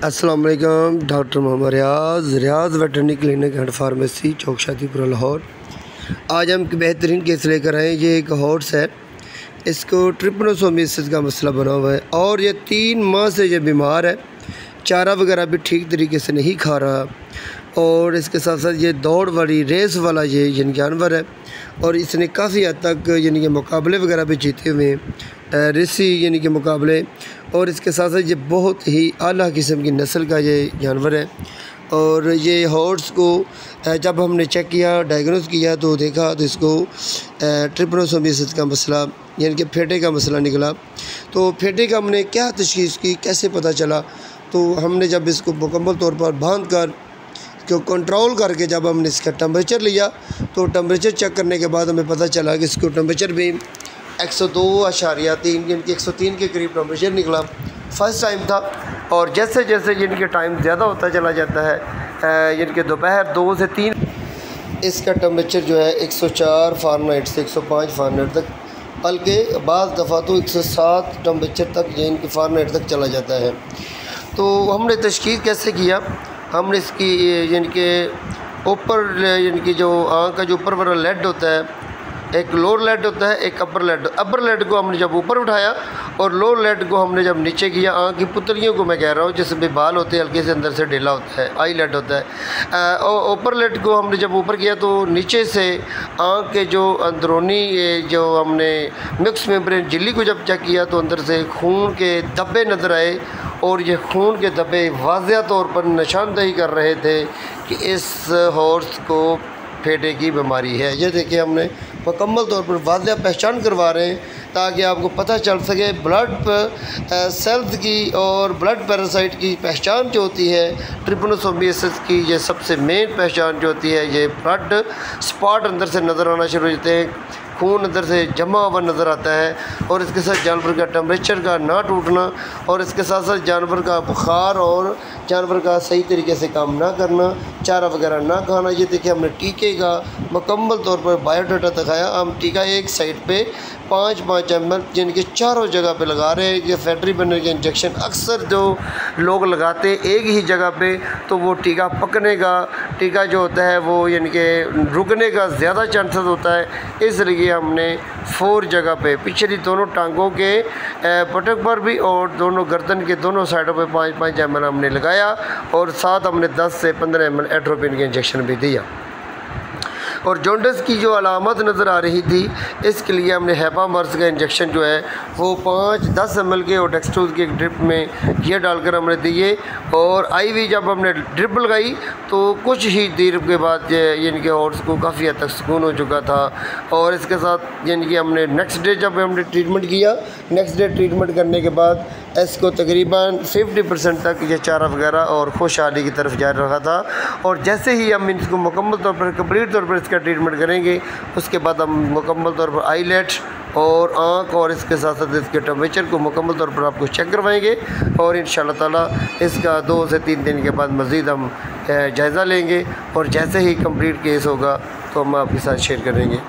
अस्सलाम वालेकुम। Doctor Mohammad Riaz veterinary clinic and pharmacy, Chowk Shadipura, Lahore. आज हम एक बेहतरीन केस लेकर आए। ये एक हॉर्स है, इसको ट्रिपनोसोमियासिस का मसला बना हुआ है और ये 3 माह से ये बीमार है। चारा वगैरह भी ठीक तरीके से नहीं खा रहा और इसके साथ साथ ये दौड़ वाली रेस वाला ये जानवर है और इसने काफ़ी हद तक यानी कि मुकाबले वगैरह भी जीते हुए हैं, रेसी यानी कि मुकाबले। और इसके साथ साथ ये बहुत ही आला किस्म की नस्ल का ये जानवर है। और ये हॉर्स को जब हमने चेक किया, डायग्नोस किया तो देखा तो इसको ट्रिपनोसोमियासिस का मसला यानी कि फेटे का मसला निकला। तो फेटे का हमने क्या तशख़ीस की, कैसे पता चला, तो हमने जब इसको मुकम्मल तौर पर बांध कर को कंट्रोल करके जब हमने इसका टेम्परेचर लिया तो टेम्परेचर चेक करने के बाद हमें पता चला कि इसको टेम्परेचर भी 102.3 यानी कि 103 के करीब टेम्परेचर निकला। फ़र्स्ट टाइम था। और जैसे जैसे यानी टाइम ज़्यादा होता चला जाता है, यानी कि दोपहर 2 से 3, इसका टेम्परेचर जो है 104 फ़ारेनहाइट से 105 फ़ारेनहाइट तक, बल्कि बाज़ दफ़ा तो 107 टेम्परेचर तक यानी कि फ़ारेनहाइट तक चला जाता है। तो हमने तशख़ीस कैसे किया, हमने इसकी यानी कि ऊपर यानी कि जो आँख का जो ऊपर वाला लेड होता है, एक लोअर लेड होता है, एक अपर लेड को हमने जब ऊपर उठाया और लोअर लेड को हमने जब नीचे किया, आँख की पुतलियों को मैं कह रहा हूँ जिसमें भी बाल होते हैं हल्के से अंदर से ढीला होता है, आई लेड होता है। और ऊपर लेड को हमने जब ऊपर किया तो नीचे से आँख के जो अंदरूनी जो हमने मिक्स मेम्ब्रेन झिल्ली को जब चेक किया तो अंदर से खून के धब्बे नज़र आए और ये खून के धब्बे वाज़ेह तौर पर निशानदेही कर रहे थे कि इस हॉर्स को फेटे की बीमारी है। ये देखिए हमने मुकम्मल तौर पर वाज़ेह पहचान करवा रहे हैं ताकि आपको पता चल सके ब्लड सेल्स की और ब्लड पैरासाइट की पहचान जो होती है। ट्रिपनोसोमियासिस की ये सबसे मेन पहचान जो होती है, ये ब्लड स्पॉट अंदर से नज़र आना शुरू हो जाते हैं, खून अंदर से जमा हुआ नज़र आता है और इसके साथ जानवर का टेम्परेचर का ना टूटना और इसके साथ साथ जानवर का बुखार और जानवर का सही तरीके से काम ना करना, चारा वगैरह ना खाना। ये देखिए हमने टीके का मुकम्मल तौर पर बायोडाटा दिखाया। हम टीका एक साइड पे 5-5 ml जिनके चारों जगह पे लगा रहे हैं। ये फैक्ट्री बनने के इंजेक्शन अक्सर जो लोग लगाते हैं एक ही जगह पे, तो वो टीका पकने का टीका जो होता है वो यानी कि रुकने का ज़्यादा चांसेस होता है। इसलिए हमने 4 जगह पे, पिछली दोनों टांगों के पटक पर भी और दोनों गर्दन के दोनों साइडों पे 5-5 ml हमने लगाया और साथ हमने 10 से 15 ml एट्रोपिन के इंजेक्शन भी दिया। और जॉन्डिस की जो अलामत नज़र आ रही थी इसके लिए हमने हेपामर्स का इंजेक्शन जो है वो 5-10 ml के और डेक्सट्रोज की एक ड्रिप में ये डालकर हमने दिए। और आईवी जब हमने ड्रिप लगाई तो कुछ ही देर के बाद यानी कि हॉर्स को काफ़ी हद तक सुकून हो चुका था। और इसके साथ यानी कि हमने नेक्स्ट डे जब हमने ट्रीटमेंट किया, नेक्स्ट डे ट्रीटमेंट करने के बाद इसको तकरीबन 50% तक ये चारा वगैरह और खुशहाली की तरफ जा रहा था। और जैसे ही हम इसको मुकम्मल तौर पर कंप्लीट तौर पर इसका ट्रीटमेंट करेंगे उसके बाद हम मुकम्मल तौर पर आईलेट और आँख और इसके साथ साथ इसके टेम्परेचर को मुकम्मल तौर पर आपको चेक करवाएंगे और इंशाअल्लाह ताला इसका 2 से 3 दिन के बाद मज़ीद हम जायज़ा लेंगे और जैसे ही कंप्लीट केस होगा तो हम आपके साथ शेयर करेंगे।